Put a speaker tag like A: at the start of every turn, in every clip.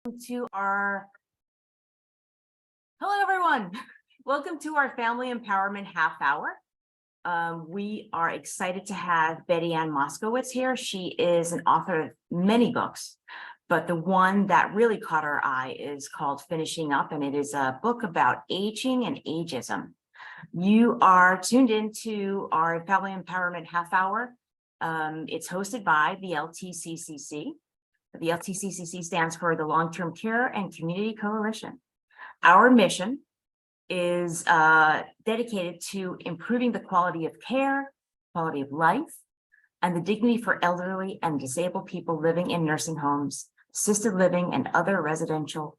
A: to our hello everyone. Welcome to our Family Empowerment Half Hour. We are excited to have Betty Ann Moskowitz here. She is an author of many books, but the one that really caught our eye is called Finishing Up, and it is a book about aging and ageism. You are tuned into our Family Empowerment Half Hour. It's hosted by the LTCCC. The LTCCC stands for the Long-Term Care and Community Coalition. Our mission is dedicated to improving the quality of care, quality of life, and the dignity for elderly and disabled people living in nursing homes, assisted living, and other residential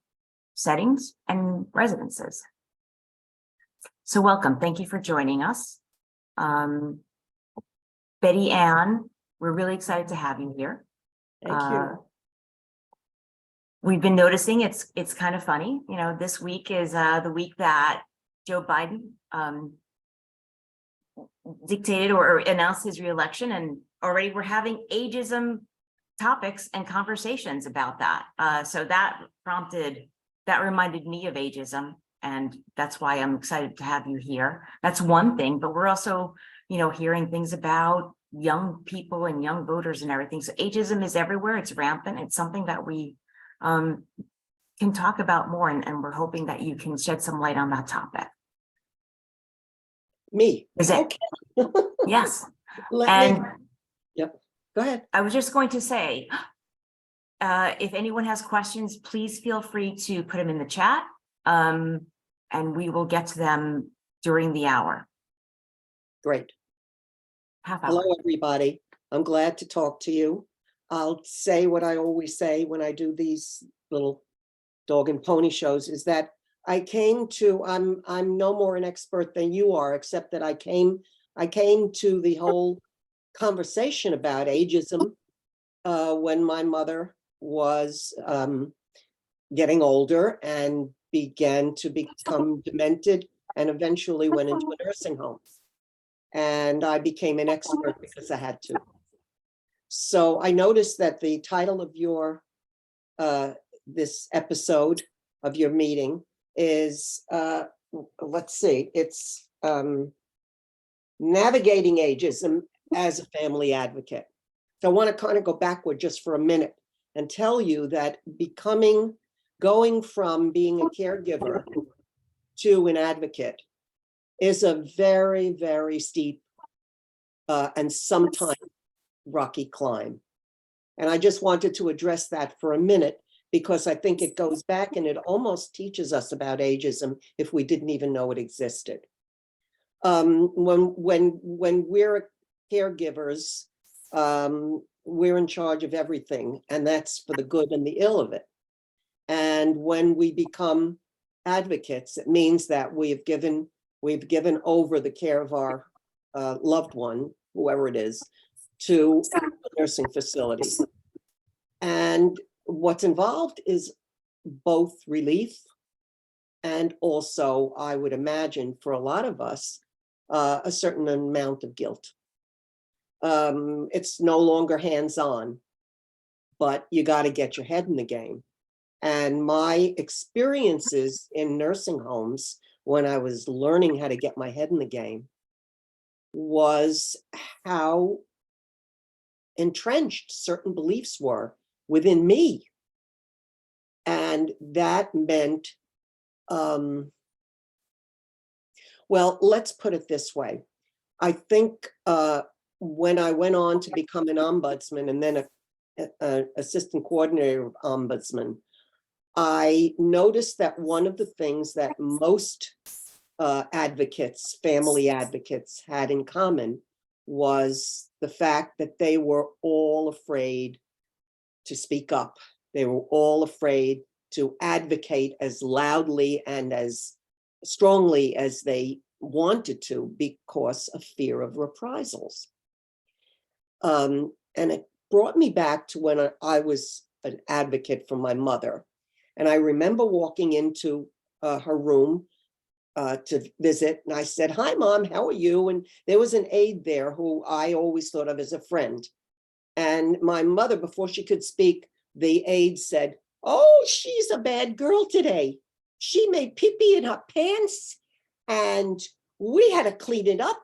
A: settings and residences. So welcome. Thank you for joining us. Betty Ann, we're really excited to have you here.
B: Thank you.
A: We've been noticing it's kind of funny. You know, this week is the week that Joe Biden dictated or announced his reelection, and already we're having ageism topics and conversations about that. So that reminded me of ageism, and that's why I'm excited to have you here. That's one thing, but we're also, you know, hearing things about young people and young voters and everything. So ageism is everywhere. It's rampant. It's something that we can talk about more, and we're hoping that you can shed some light on that topic.
B: Me?
A: Is it?
B: Okay.
A: Yes.
B: Yep. Go ahead.
A: I was just going to say, if anyone has questions, please feel free to put them in the chat, and we will get to them during the hour.
B: Great.
A: Half hour.
B: Hello, everybody. I'm glad to talk to you. I'll say what I always say when I do these little dog and pony shows, is that I'm no more an expert than you are, except that I came to the whole conversation about ageism when my mother was getting older and began to become demented and eventually went into a nursing home. And I became an expert because I had to. So I noticed that the title of your this episode of your meeting is let's see, it's navigating ageism as a family advocate. So I want to kind of go backward just for a minute and tell you that going from being a caregiver to an advocate is a very, very steep and sometimes rocky climb. And I just wanted to address that for a minute, because I think it goes back and it almost teaches us about ageism if we didn't even know it existed. When we're caregivers, we're in charge of everything, and that's for the good and the ill of it. And when we become advocates, it means that we've given over the care of our loved one, whoever it is, to a nursing facility. And what's involved is both relief and also, I would imagine, for a lot of us, a certain amount of guilt. It's no longer hands-on, but you got to get your head in the game. And my experiences in nursing homes when I was learning how to get my head in the game was how entrenched certain beliefs were within me. And that meant, well, let's put it this way. I think when I went on to become an ombudsman and then an assistant coordinator of ombudsman, I noticed that one of the things that most advocates, family advocates, had in common was the fact that they were all afraid to speak up. They were all afraid to advocate as loudly and as strongly as they wanted to because of fear of reprisals. And it brought me back to when I was an advocate for my mother. And I remember walking into her room to visit, and I said, "Hi, Mom, how are you?" And there was an aide there who I always thought of as a friend. And my mother, before she could speak, the aide said, Oh, she's a bad girl today. She made pee-pee in her pants and we had to clean it up.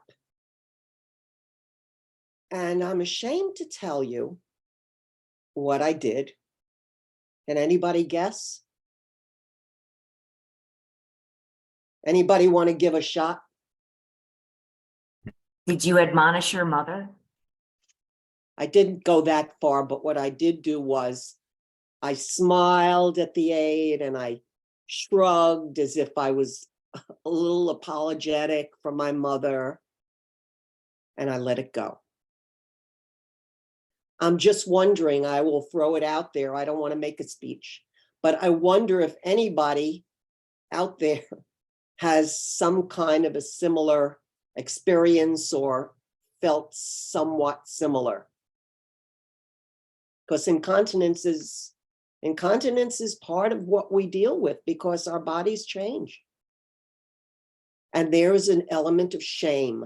B: And I'm ashamed to tell you what I did. Can anybody guess? Anybody want to give a shot?
A: Did you admonish your mother?
B: I didn't go that far, but what I did do was I smiled at the aide and I shrugged as if I was a little apologetic for my mother, and I let it go. I'm just wondering, I will throw it out there. I don't want to make a speech, but I wonder if anybody out there has some kind of a similar experience or felt somewhat similar. Because incontinence is part of what we deal with because our bodies change. And there is an element of shame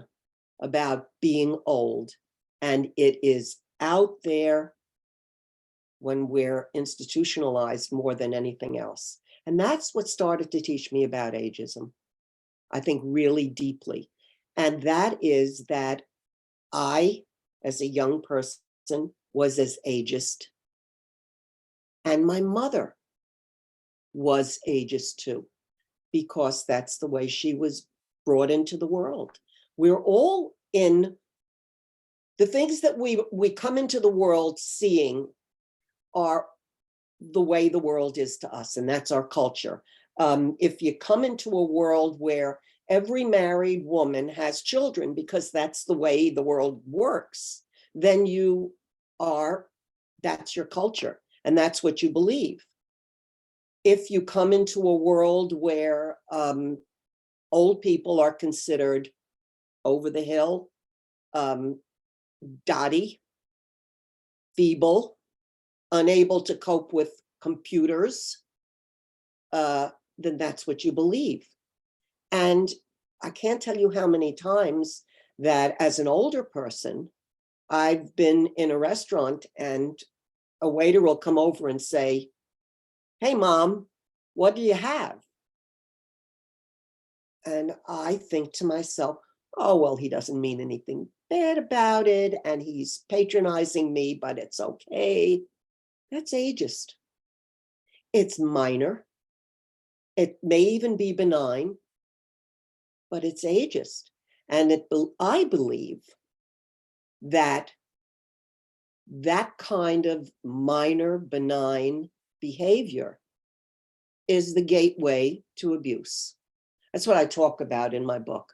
B: about being old, and it is out there when we're institutionalized more than anything else. And that's what started to teach me about ageism, I think really deeply. And that is that I, as a young person, was as ageist. And my mother was ageist too, because that's the way she was brought into the world. We're all in the things that we come into the world seeing are the way the world is to us, and that's our culture. If you come into a world where every married woman has children because that's the way the world works, then that's your culture, and that's what you believe. If you come into a world where old people are considered over the hill, dotty, feeble, unable to cope with computers, then that's what you believe. And I can't tell you how many times that as an older person, I've been in a restaurant and a waiter will come over and say, "Hey, Mom, what do you have?" And I think to myself, oh, well, he doesn't mean anything bad about it, and he's patronizing me, but it's okay. That's ageist. It's minor. It may even be benign, but it's ageist. And I believe that that kind of minor, benign behavior is the gateway to abuse. That's what I talk about in my book.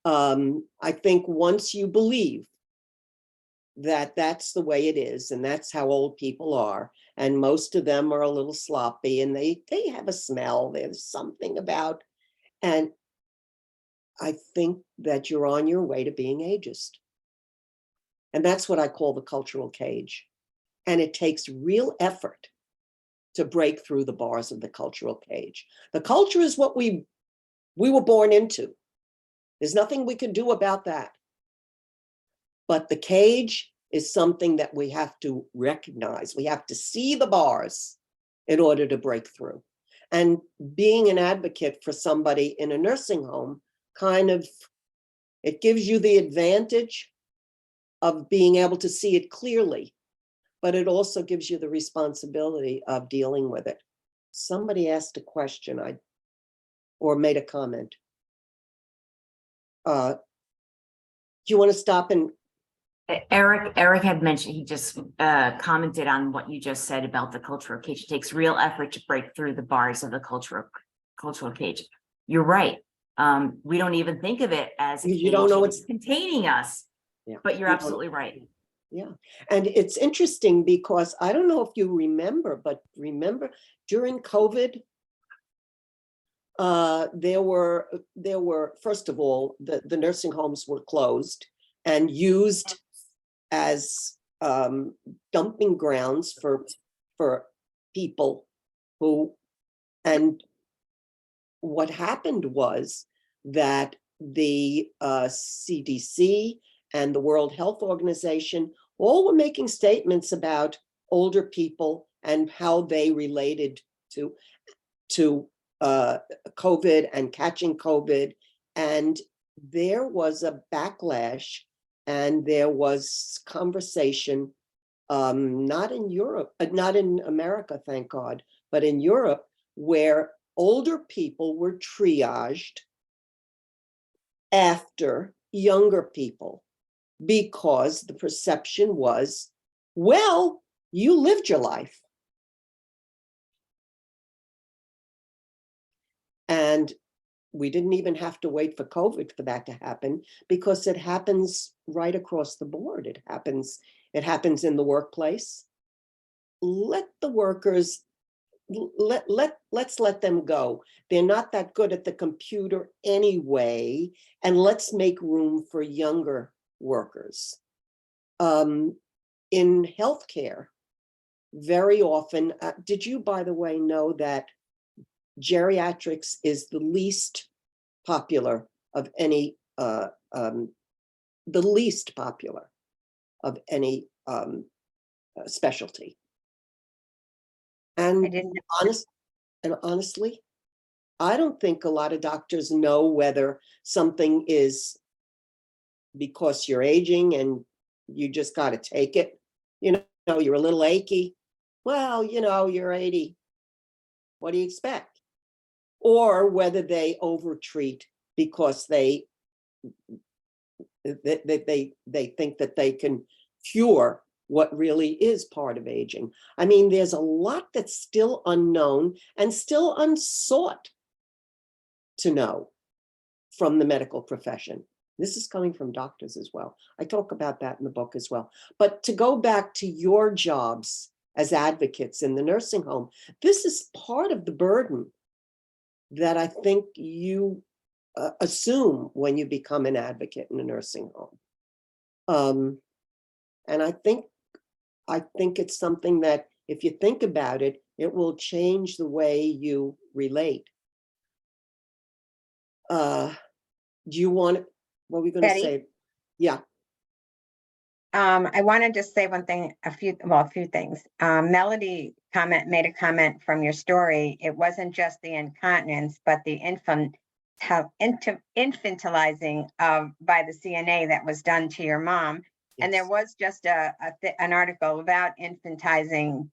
B: I think once you believe that that's the way it is, and that's how old people are, and most of them are a little sloppy, and they have a smell, there's something about, and I think that you're on your way to being ageist. And that's what I call the cultural cage. And it takes real effort to break through the bars of the cultural cage. The culture is what we were born into. There's nothing we can do about that. But the cage is something that we have to recognize. We have to see the bars in order to break through. And being an advocate for somebody in a nursing home, it gives you the advantage of being able to see it clearly, but it also gives you the responsibility of dealing with it. Somebody asked a question or made a comment. Do you want to stop and
A: Eric had mentioned, he just commented on what you just said about the cultural cage. It takes real effort to break through the bars of the cultural cage. You're right. We don't even think of it as a cage.
B: You don't know it's
A: containing us,
B: yeah,
A: but you're absolutely right.
B: Yeah. And it's interesting because I don't know if you remember, but remember during COVID, there were, first of all, the nursing homes were closed and used as dumping grounds for people and what happened was that the CDC and the World Health Organization all were making statements about older people and how they related to COVID and catching COVID. And there was a backlash, and there was conversation, not in Europe, not in America, thank God, but in Europe, where older people were triaged after younger people, because the perception was, well, you lived your life. And we didn't even have to wait for COVID for that to happen, because it happens right across the board. It happens in the workplace. Let the workers, let's let them go. They're not that good at the computer anyway, and let's make room for younger workers. In healthcare, very often, did you, by the way, know that geriatrics is the least popular of any, the least popular of any specialty? And
C: I didn't know.
B: honestly, I don't think a lot of doctors know whether something is because you're aging and you just got to take it. You know, you're a little achy. Well, you know, you're 80. What do you expect? Or whether they overtreat because they think that they can cure what really is part of aging. I mean, there's a lot that's still unknown and still unsought to know from the medical profession. This is coming from doctors as well. I talk about that in the book as well. But to go back to your jobs as advocates in the nursing home, this is part of the burden that I think you assume when you become an advocate in a nursing home. And I think it's something that, if you think about it, it will change the way you relate. Do you want, what are we going to
C: Betty?
B: say? Yeah.
C: I wanted to say one thing, a few things. Melody made a comment from your story. It wasn't just the incontinence, but the infantilizing by the CNA that was done to your mom.
B: Yes.
C: And there was just an article about infantizing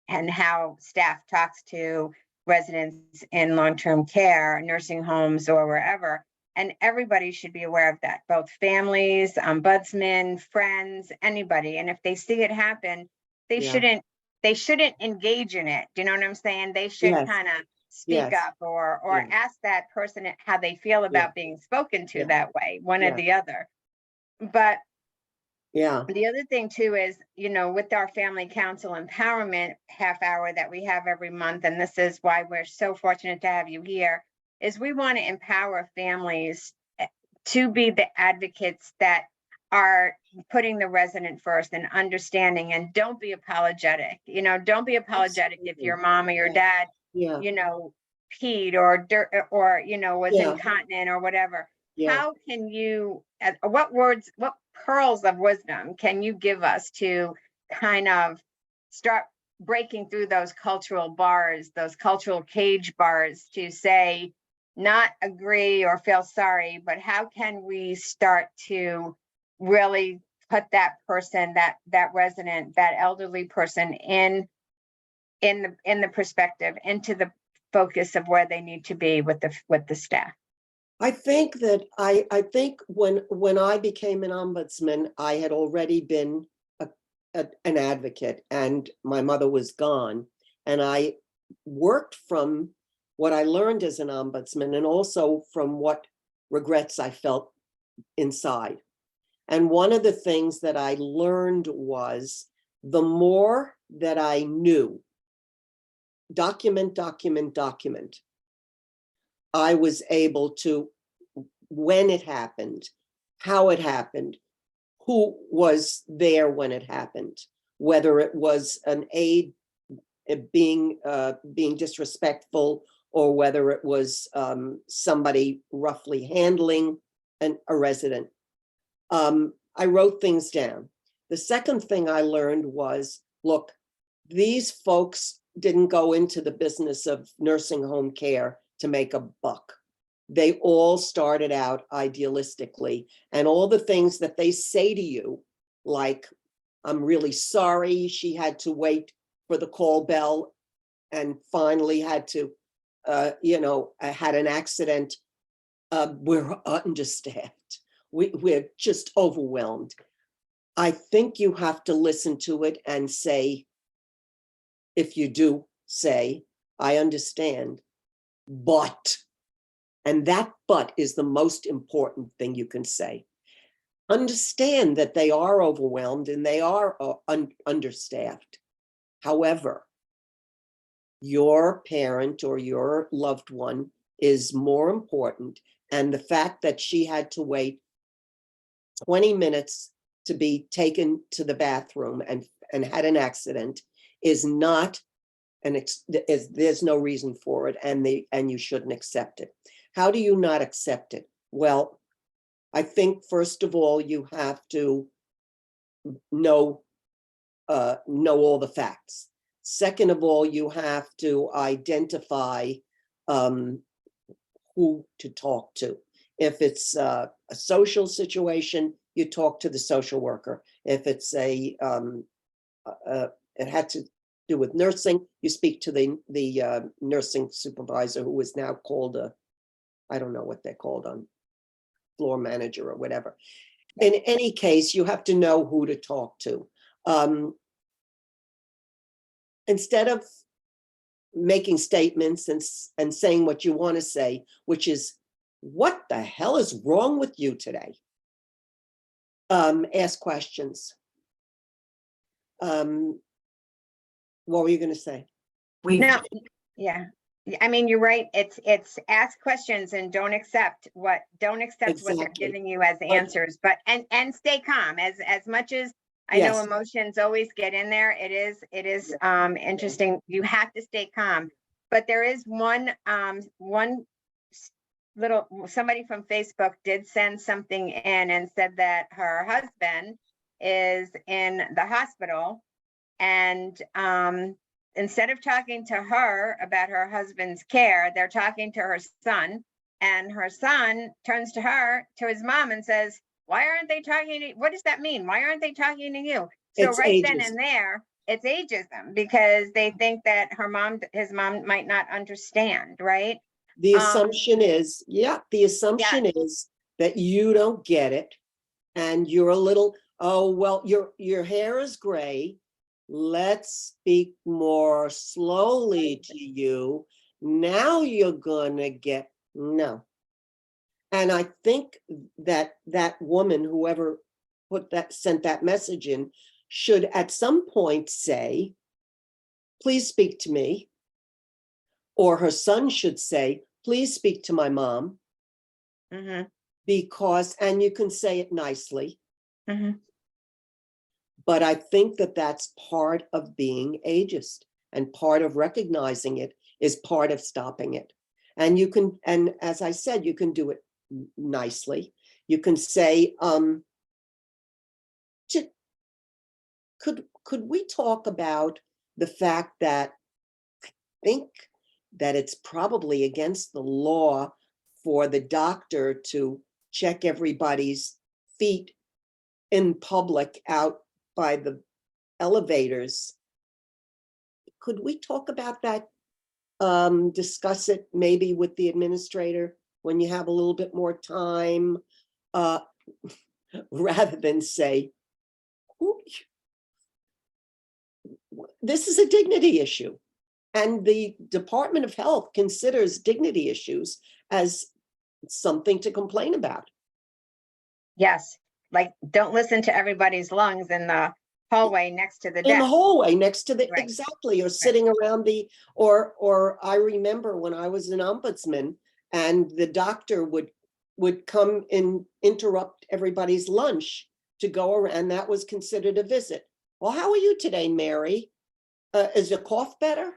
C: and how staff talks to residents in long-term care, nursing homes, or wherever. And everybody should be aware of that, both families, ombudsmen, friends, anybody. And if they see it happen, they shouldn't engage in it. Do you know what I'm saying? They should kind of speak up or ask that person how they feel about being spoken to that way, one or the other. But the other thing too is, you know, with our family council empowerment half hour that we have every month, and this is why we're so fortunate to have you here, is we want to empower families to be the advocates that are putting the resident first and understanding, and don't be apologetic. You know, don't be apologetic if your mom or your dad, you know, peed or you know, was incontinent or whatever. How can you, what pearls of wisdom can you give us to kind of start breaking through those cultural bars, those cultural cage bars, to say, not agree or feel sorry, but how can we start to really put that person, that resident, that elderly person in the perspective, into the focus of where they need to be with the staff?
B: I think that I think when I became an ombudsman, I had already been an advocate, and my mother was gone, and I worked from what I learned as an ombudsman, and also from what regrets I felt inside. And one of the things that I learned was, the more that I knew, document, I was able to, when it happened, how it happened, who was there when it happened, whether it was an aide being disrespectful, or whether it was somebody roughly handling a resident. I wrote things down. The second thing I learned was, look, these folks didn't go into the business of nursing home care to make a buck. They all started out idealistically, and all the things that they say to you, like, I'm really sorry she had to wait for the call bell and finally had to, had an accident. We're understaffed. We're just overwhelmed. I think you have to listen to it and say, if you do say, I understand, but, and that but is the most important thing you can say. Understand that they are overwhelmed and they are understaffed. However, your parent or your loved one is more important. And the fact that she had to wait 20 minutes to be taken to the bathroom and had an accident is not there's no reason for it, and you shouldn't accept it. How do you not accept it? Well, I think first of all, you have to know all the facts. Second of all, you have to identify who to talk to. If it's a social situation, you talk to the social worker. If it's it had to do with nursing, you speak to the nursing supervisor, who is now called I don't know what they're called, on floor manager or whatever. In any case, you have to know who to talk to. Instead of making statements and saying what you want to say, which is, what the hell is wrong with you today? Ask questions. What were you going to say?
C: No, yeah. I mean, you're right. It's ask questions and don't accept what they're
B: Exactly.
C: giving you as answers, but and stay calm as much as I know
B: Yes.
C: emotions always get in there. It is interesting. You have to stay calm. But there is one little, somebody from Facebook did send something in and said that her husband is in the hospital, and instead of talking to her about her husband's care, they're talking to her son, and her son turns to his mom and says, why aren't they talking to you? What does that mean? Why aren't they talking to you? So
B: It's
C: right then
B: ageism.
C: and there, it's ageism, because they think that his mom might not understand, right?
B: The assumption is, is that you don't get it, and you're a little, oh, well, your hair is gray. Let's speak more slowly to you. Now you're gonna get, no. And I think that woman, whoever sent that message in, should at some point say, please speak to me. Or her son should say, please speak to my mom.
C: Mm-hmm.
B: Because, and you can say it nicely.
C: Mm-hmm.
B: But I think that that's part of being ageist, and part of recognizing it is part of stopping it. And you can, and as I said, you can do it nicely. You can say, could we talk about the fact that I think that it's probably against the law for the doctor to check everybody's feet in public out by the elevators. Could we talk about that? Discuss it maybe with the administrator when you have a little bit more time, rather than say, this is a dignity issue. And the Department of Health considers dignity issues as something to complain about.
C: Yes, like don't listen to everybody's lungs in the hallway next to the
B: In the
C: desk.
B: hallway next to the,
C: Right.
B: exactly, or sitting around the, or I remember when I was an ombudsman and the doctor would come and interrupt everybody's lunch to go around, and that was considered a visit. Well, how are you today, Mary? Is your cough better?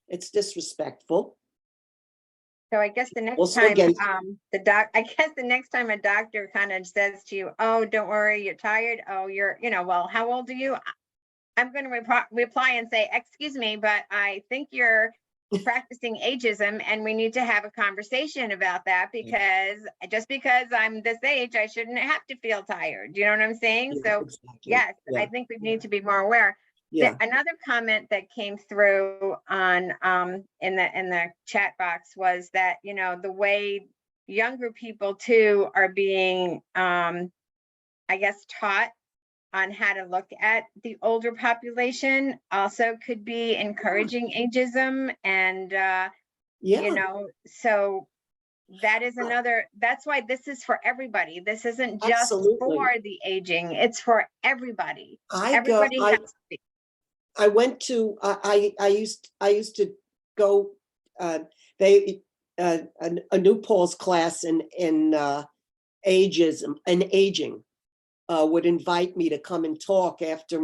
B: It's disrespectful.
C: So I guess the next
B: Also
C: time,
B: against-
C: I guess the next time a doctor kind of says to you, oh, don't worry, you're tired. Oh, you're, well, how old are you? I'm going to reply and say, excuse me, but I think you're practicing ageism and we need to have a conversation about that, because just because I'm this age, I shouldn't have to feel tired. Do you know what I'm saying?
B: Yeah,
C: So
B: exactly.
C: yes,
B: Yeah.
C: I think we need to be more aware.
B: Yeah.
C: Another comment that came through on in the chat box was that, the way younger people too are being I guess taught on how to look at the older population also could be encouraging ageism. And
B: Yeah,
C: so that is that's why this is for everybody. This isn't just
B: absolutely.
C: for the aging, it's for everybody.
B: I
C: Everybody has to be.
B: went to, I used to go, they, a New Paul's class in ageism and aging would invite me to come and talk after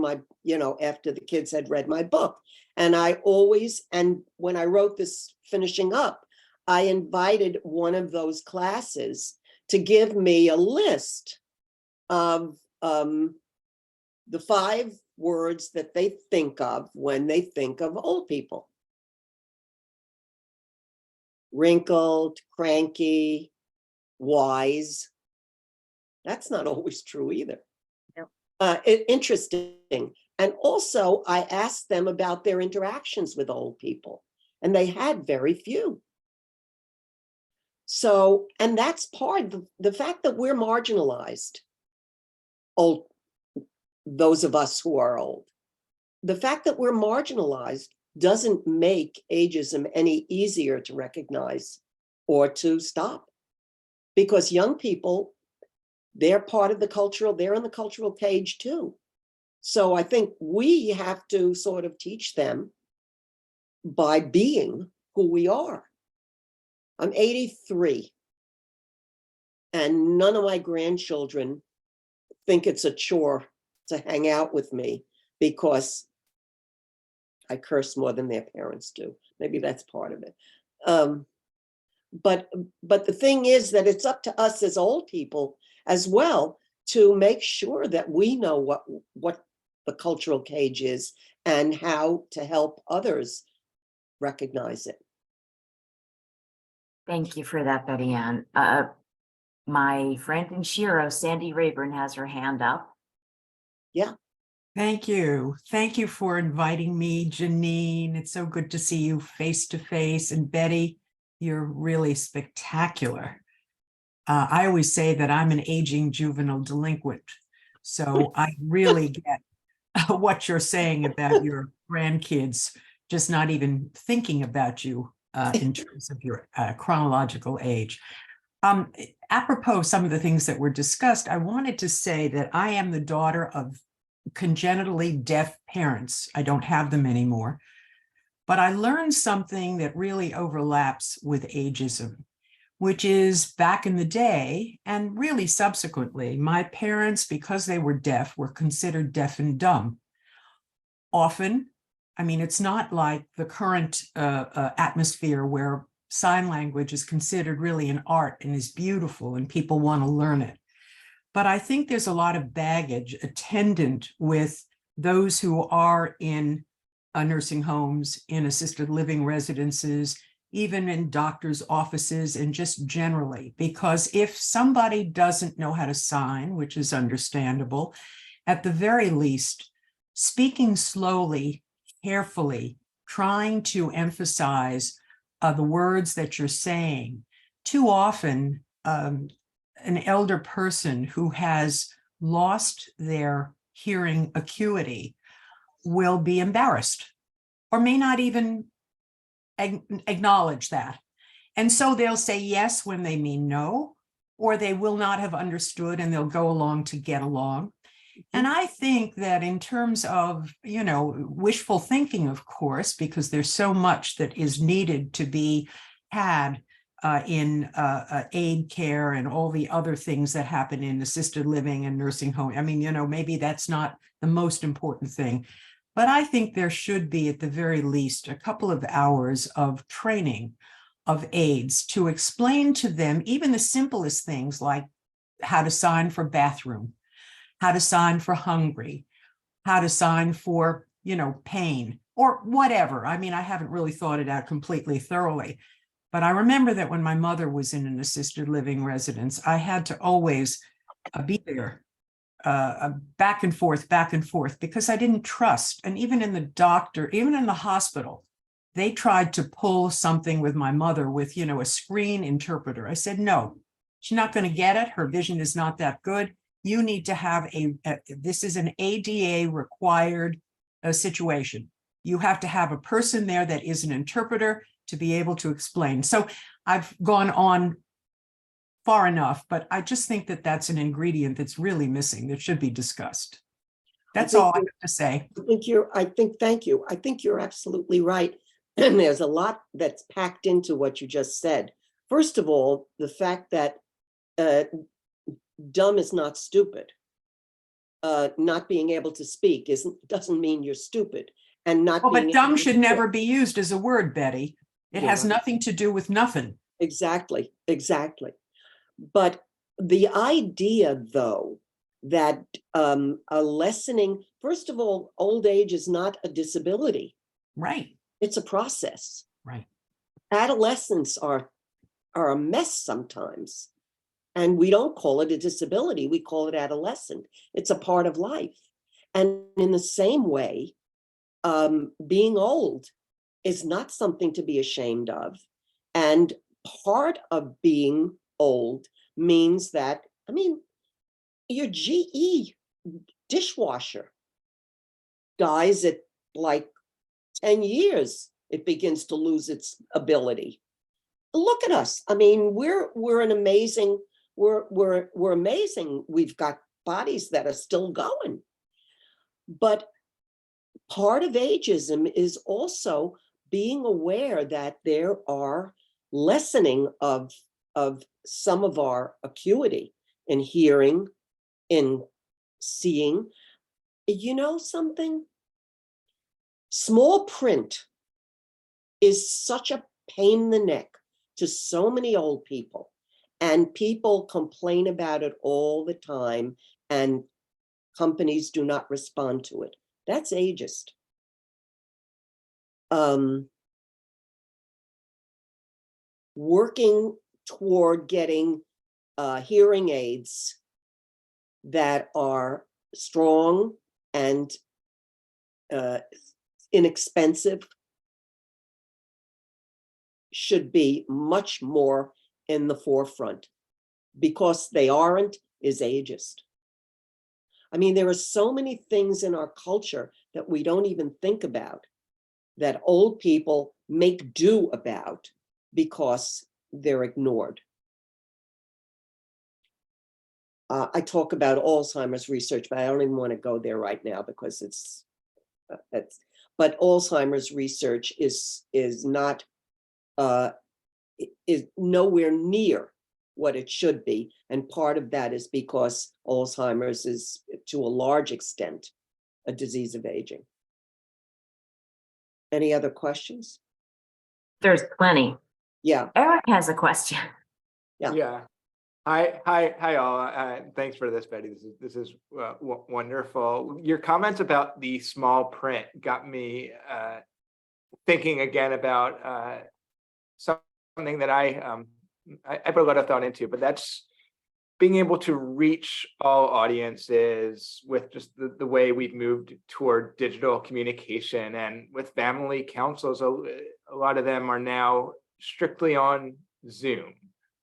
B: after the kids had read my book. And and when I wrote this finishing up, I invited one of those classes to give me a list of the 5 words that they think of when they think of old people. Wrinkled, cranky, wise. That's not always true either.
C: No.
B: Interesting. And also, I asked them about their interactions with old people, and they had very few. So, and that's part of the fact that we're marginalized, old, those of us who are old. The fact that we're marginalized doesn't make ageism any easier to recognize or to stop, because young people, they're part of the they're in the cultural cage too. So I think we have to sort of teach them by being who we are. I'm 83, and none of my grandchildren think it's a chore to hang out with me because I curse more than their parents do. Maybe that's part of it. But the thing is that it's up to us as old people as well to make sure that we know what the cultural cage is and how to help others recognize it.
A: Thank you for that, Betty Ann. My friend in Shiro, Sandy Rayburn, has her hand up.
B: Yeah.
D: Thank you. Thank you for inviting me, Janine. It's so good to see you face to face. And Betty, you're really spectacular. I always say that I'm an aging juvenile delinquent. So I really get what you're saying about your grandkids, just not even thinking about you in terms of your chronological age. Apropos some of the things that were discussed, I wanted to say that I am the daughter of congenitally deaf parents. I don't have them anymore, but I learned something that really overlaps with ageism, which is back in the day and really subsequently, my parents, because they were deaf, were considered deaf and dumb. Often, I mean, it's not like the current atmosphere where sign language is considered really an art and is beautiful and people want to learn it. But I think there's a lot of baggage attendant with those who are in nursing homes, in assisted living residences, even in doctors' offices, and just generally, because if somebody doesn't know how to sign, which is understandable, at the very least, speaking slowly, carefully, trying to emphasize the words that you're saying. Too often, an elder person who has lost their hearing acuity will be embarrassed or may not even acknowledge that. And so they'll say yes when they mean no, or they will not have understood and they'll go along to get along. And I think that in terms of, wishful thinking, of course, because there's so much that is needed to be had in aid care and all the other things that happen in assisted living and nursing home. I mean, maybe that's not the most important thing, but I think there should be at the very least a couple of hours of training of aides to explain to them even the simplest things like how to sign for bathroom, how to sign for hungry, how to sign for, pain or whatever. I mean, I haven't really thought it out completely thoroughly, but I remember that when my mother was in an assisted living residence, I had to always be there, back and forth, because I didn't trust. And even in the hospital, they tried to pull something with my mother with, a screen interpreter. I said, no, she's not going to get it. Her vision is not that good. You need to have this is an ADA required situation. You have to have a person there that is an interpreter to be able to explain. So I've gone on far enough, but I just think that that's an ingredient that's really missing that should be discussed. That's all I have to say.
B: Thank you. I think you're absolutely right. And there's a lot that's packed into what you just said. First of all, the fact that dumb is not stupid. Not being able to speak doesn't mean you're stupid. And not
D: Well,
B: being
D: but dumb
B: able
D: should
B: to
D: never be used as a word, Betty. It has nothing to do with nothing.
B: Exactly. But the idea, though, that a lessening, first of all, old age is not a disability.
D: Right.
B: It's a process.
D: Right.
B: Adolescents are a mess sometimes. And we don't call it a disability. We call it adolescent. It's a part of life. And in the same way, being old is not something to be ashamed of. And part of being old means that, your GE dishwasher dies at like 10 years, it begins to lose its ability. Look at us. We're an amazing, we're amazing. We've got bodies that are still going. But part of ageism is also being aware that there are lessening of some of our acuity in hearing, in seeing. You know something? Small print is such a pain in the neck to so many old people, and people complain about it all the time, and companies do not respond to it. That's ageist. Working toward getting hearing aids that are strong and inexpensive should be much more in the forefront. Because they aren't is ageist. There are so many things in our culture that we don't even think about, that old people make do about because they're ignored. I talk about Alzheimer's research, but I don't even want to go there right now because but Alzheimer's research is not is nowhere near what it should be. And part of that is because Alzheimer's is, to a large extent, a disease of aging. Any other questions?
A: There's plenty.
B: Yeah.
A: Eric has a question.
B: Yeah.
E: Hi all. Thanks for this, Betty. This is wonderful. Your comments about the small print got me thinking again about something that I put a lot of thought into, but that's being able to reach all audiences with just the way we've moved toward digital communication. And with family councils, a lot of them are now strictly on Zoom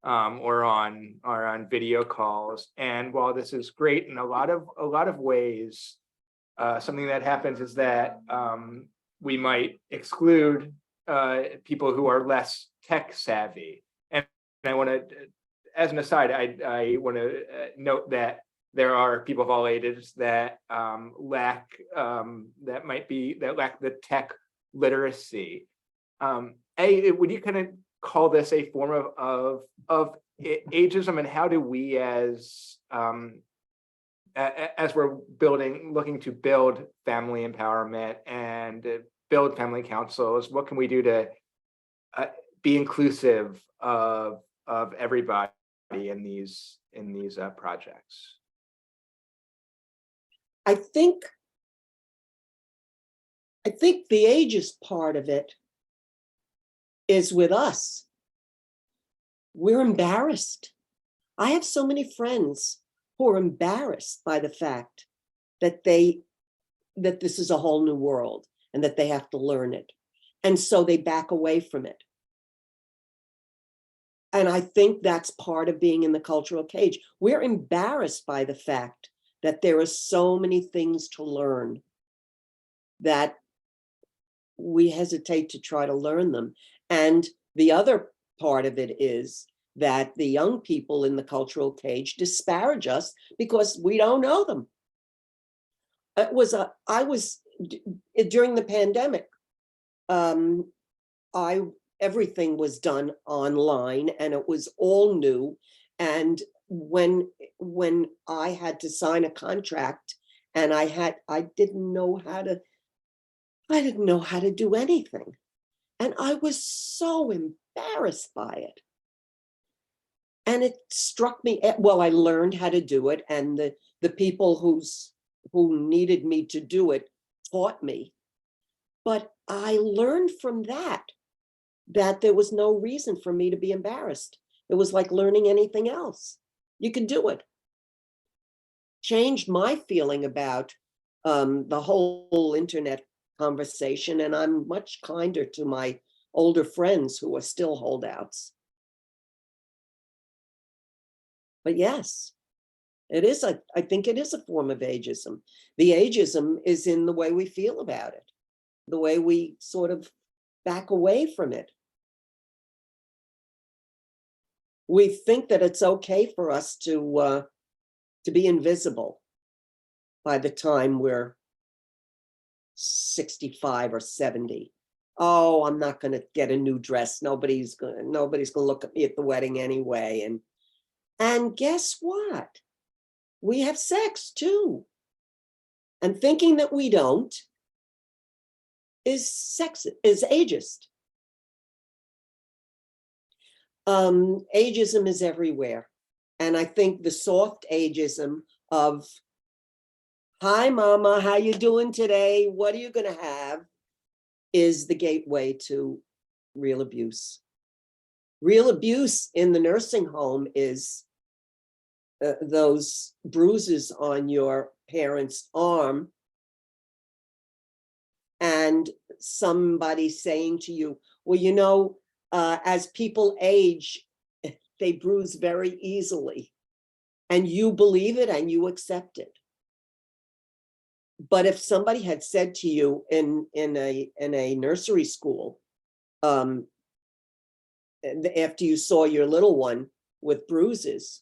E: or on video calls. And while this is great in a lot of ways, something that happens is that we might exclude people who are less tech savvy. And I want to, as an aside, I want to note that there are people of all ages that lack the tech literacy. Would you kind of call this a form of ageism, and how do we, as we're looking to build family empowerment and build family councils, what can we do to be inclusive of everybody in these projects?
B: I think the ageist part of it is with us. We're embarrassed. I have so many friends who are embarrassed by the fact that this is a whole new world and that they have to learn it. And so they back away from it. And I think that's part of being in the cultural cage. We're embarrassed by the fact that there are so many things to learn that we hesitate to try to learn them. And the other part of it is that the young people in the cultural cage disparage us because we don't know them. During the pandemic, everything was done online and it was all new. And when I had to sign a contract and I didn't know how to do anything. And I was so embarrassed by it. And it struck me, well, I learned how to do it. And the people who needed me to do it taught me. But I learned from that there was no reason for me to be embarrassed. It was like learning anything else. You could do it. Changed my feeling about the whole internet conversation, and I'm much kinder to my older friends who are still holdouts. But yes, it is. I think it is a form of ageism. The ageism is in the way we feel about it, the way we sort of back away from it. We think that it's okay for us to be invisible by the time we're 65 or 70. Oh, I'm not going to get a new dress. Nobody's going to look at me at the wedding anyway. And guess what? We have sex too. And thinking that we don't is ageist. Ageism is everywhere. And I think the soft ageism of, hi, mama, how you doing today? What are you going to have? Is the gateway to real abuse. Real abuse in the nursing home is those bruises on your parent's arm and somebody saying to you, well, you know, as people age, they bruise very easily, and you believe it and you accept it. But if somebody had said to you in a nursery school, after you saw your little one with bruises,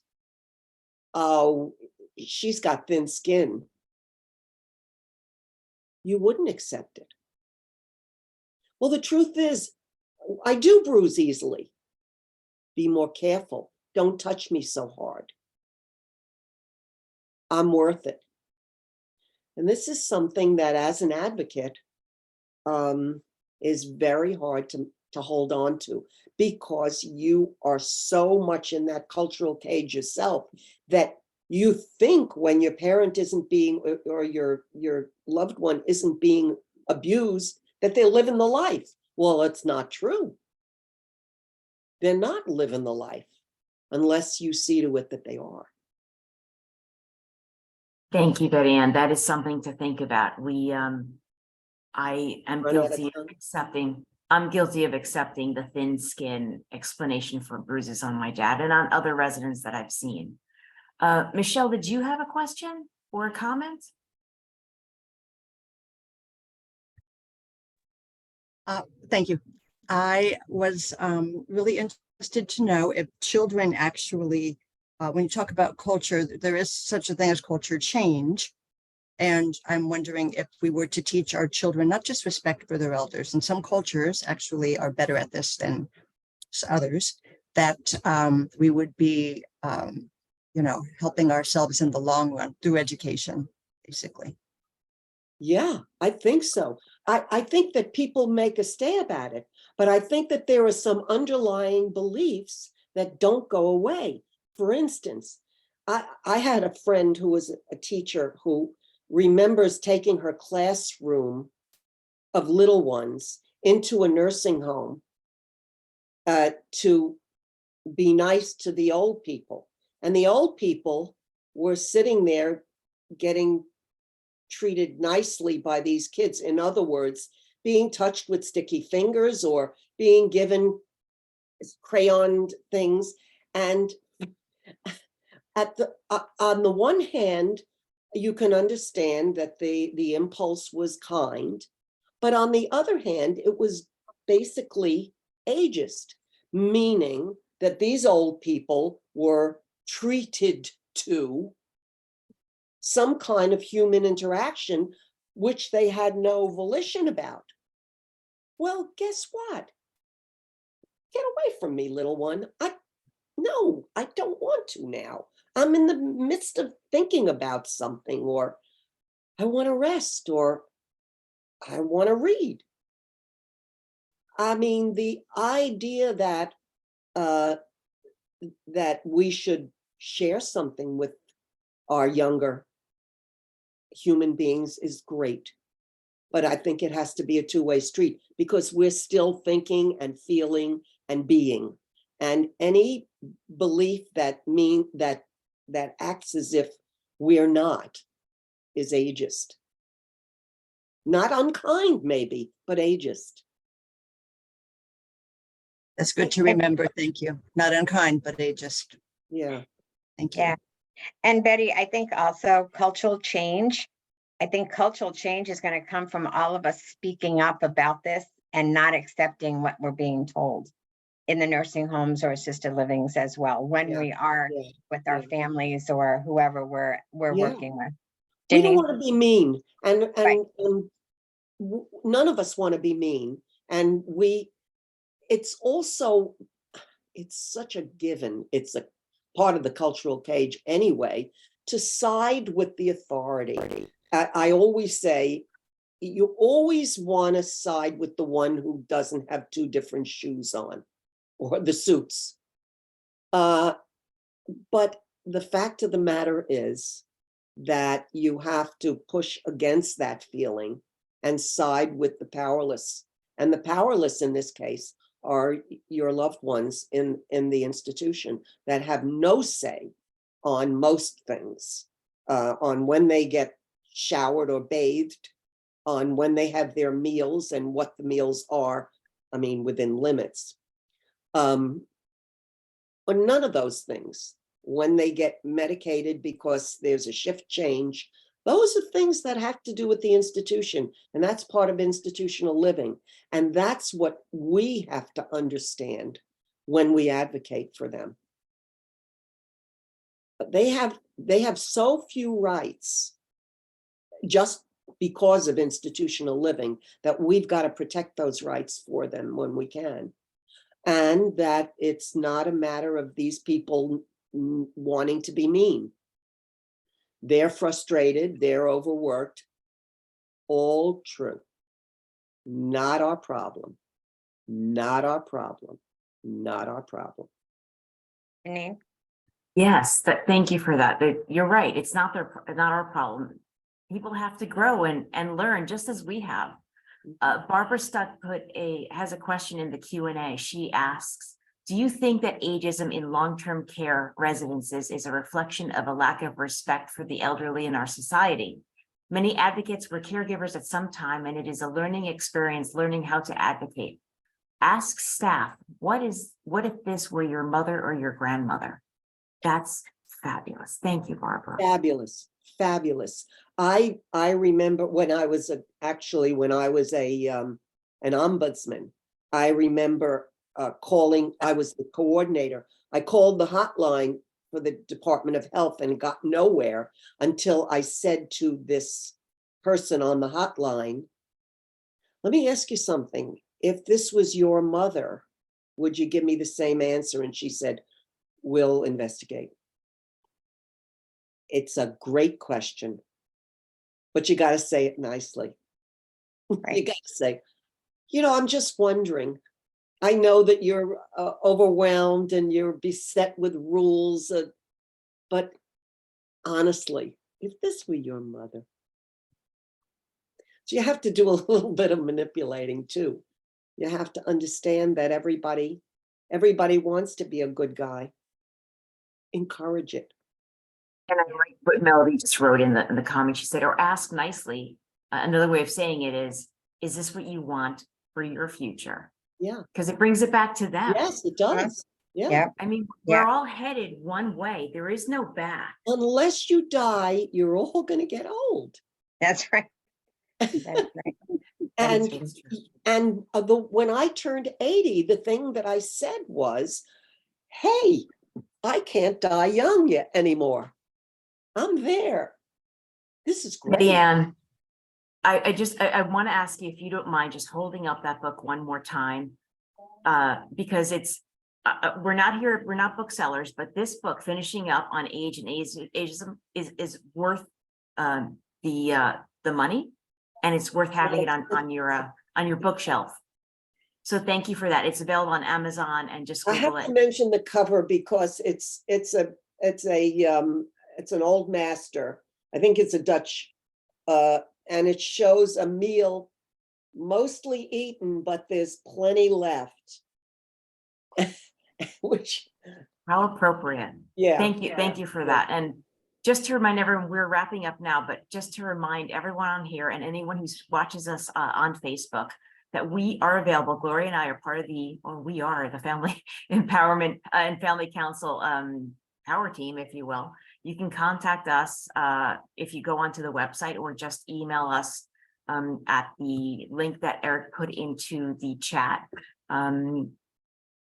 B: oh, she's got thin skin, you wouldn't accept it. Well, the truth is, I do bruise easily. Be more careful. Don't touch me so hard. I'm worth it. And this is something that, as an advocate, is very hard to hold on to, because you are so much in that cultural cage yourself that you think when your parent isn't being, or your loved one isn't being abused, that they're living the life. Well, it's not true. They're not living the life unless you see to it that they are.
A: Thank you, Betty Ann. That is something to think about. I am
B: Run out of
A: guilty of
B: time.
A: accepting. I'm guilty of accepting the thin skin explanation for bruises on my dad and on other residents that I've seen. Michelle, did you have a question or a comment?
F: Thank you. I was really interested to know if children actually, when you talk about culture, there is such a thing as culture change. And I'm wondering if we were to teach our children not just respect for their elders, and some cultures actually are better at this than others, that we would be, helping ourselves in the long run through education, basically.
B: Yeah, I think so. I think that people make a stab at it, but I think that there are some underlying beliefs that don't go away. For instance, I had a friend who was a teacher who remembers taking her classroom of little ones into a nursing home to be nice to the old people. And the old people were sitting there getting treated nicely by these kids. In other words, being touched with sticky fingers or being given crayoned things. And on the one hand, you can understand that the impulse was kind, but on the other hand, it was basically ageist, meaning that these old people were treated to some kind of human interaction, which they had no volition about. Well, guess what? Get away from me, little one. No, I don't want to now. I'm in the midst of thinking about something, or I want to rest, or I want to read. I mean, the idea that that we should share something with our younger human beings is great. But I think it has to be a two-way street, because we're still thinking and feeling and being. And any belief that acts as if we're not is ageist. Not unkind, maybe, but ageist.
F: That's good to remember. Thank you. Not unkind, but ageist.
B: Yeah.
F: Thank you.
C: Yeah. And Betty, I think also cultural change. I think cultural change is going to come from all of us speaking up about this and not accepting what we're being told in the nursing homes or assisted livings as well, when
B: Yeah.
C: we are
B: Yeah.
C: with our
B: Yeah.
C: families or whoever we're
B: Yeah.
C: working with.
B: We don't
C: Janine?
B: want to be mean, and
C: Right.
B: none of us want to be mean. And it's also, it's such a given. It's a part of the cultural cage anyway, to side with the authority. I always say, you always want to side with the one who doesn't have two different shoes on, or the suits. But the fact of the matter is that you have to push against that feeling and side with the powerless. And the powerless in this case are your loved ones in the institution that have no say on most things, on when they get showered or bathed, on when they have their meals and what the meals are, I mean, within limits. But none of those things, when they get medicated because there's a shift change, those are things that have to do with the institution, and that's part of institutional living. And that's what we have to understand when we advocate for them. But they have so few rights just because of institutional living that we've got to protect those rights for them when we can. And that it's not a matter of these people wanting to be mean. They're frustrated, they're overworked. All true. Not our problem. Not our problem. Not our problem.
C: Janine?
A: Yes, thank you for that. You're right. It's not our problem. People have to grow and learn just as we have. Barbara Stuck has a question in the Q&A. She asks, do you think that ageism in long-term care residences is a reflection of a lack of respect for the elderly in our society? Many advocates were caregivers at some time, and it is a learning experience learning how to advocate. Ask staff, what if this were your mother or your grandmother? That's fabulous. Thank you, Barbara.
B: Fabulous, fabulous. I remember when I was an ombudsman. I remember calling. I was the coordinator. I called the hotline for the Department of Health and got nowhere until I said to this person on the hotline, "Let me ask you something. If this was your mother, would you give me the same answer?" And she said, "We'll investigate." It's a great question, but you got to say it nicely. You
C: Right.
B: gotta say, I'm just wondering. I know that you're overwhelmed and you're beset with rules, but honestly, if this were your mother, so you have to do a little bit of manipulating too. You have to understand that everybody wants to be a good guy. Encourage it.
A: And I like what Melody just wrote in the comment. She said, or ask nicely. Another way of saying it is this what you want for your future?
B: Yeah.
A: Because it brings it back to them.
B: Yes, it does. Yeah.
C: Yeah.
A: I mean,
C: Yeah.
A: we're all headed one way. There is no back.
B: Unless you die, you're all going to get old.
C: That's right. That's right.
B: And
A: It's true.
B: when I turned 80, the thing that I said was, hey, I can't die young yet anymore. I'm there. This is great.
A: Leanne, I want to ask you if you don't mind just holding up that book one more time. Because it's, we're not booksellers, but this book, Finishing Up on Age and Ageism, is worth the money, and it's worth having it on your bookshelf. So thank you for that. It's available on Amazon, and just
B: I have
A: Google
B: to
A: it.
B: mention the cover because it's an old master. I think it's a Dutch, and it shows a meal mostly eaten, but there's plenty left. Which,
A: How appropriate.
B: yeah.
A: Thank you for that. And just to remind everyone, we're wrapping up now, but just to remind everyone on here and anyone who watches us on Facebook that we are available. Gloria and I are part of we are the Family Empowerment and Family Council power team, if you will. You can contact us if you go onto the website, or just email us at the link that Eric put into the chat.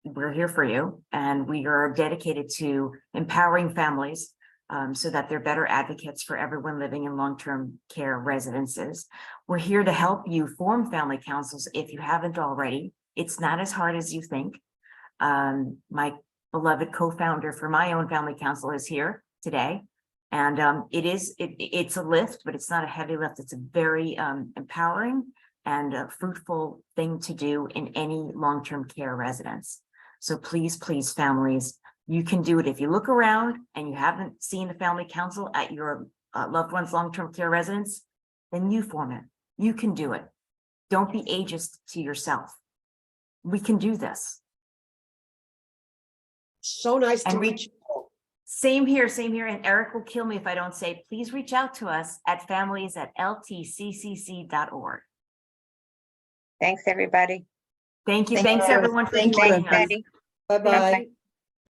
A: We're here for you, and we are dedicated to empowering families so that they're better advocates for everyone living in long-term care residences. We're here to help you form family councils if you haven't already. It's not as hard as you think. My beloved co-founder for my own family council is here today. And it's a lift, but it's not a heavy lift. It's a very empowering and a fruitful thing to do in any long-term care residence. So please, families, you can do it. If you look around and you haven't seen a family council at your loved one's long-term care residence, then you form it. You can do it. Don't be ageist to yourself. We can do this.
B: So nice to
A: And
B: meet you all.
A: Same here. And Eric will kill me if I don't say, please reach out to us at families@ltccc.org.
C: Thanks, everybody.
A: Thank you.
F: Thank
A: Thanks
F: you.
A: everyone for
F: Thank you.
A: joining
C: Thanks,
A: us.
C: Betty.
B: Bye-bye.
C: Bye-bye.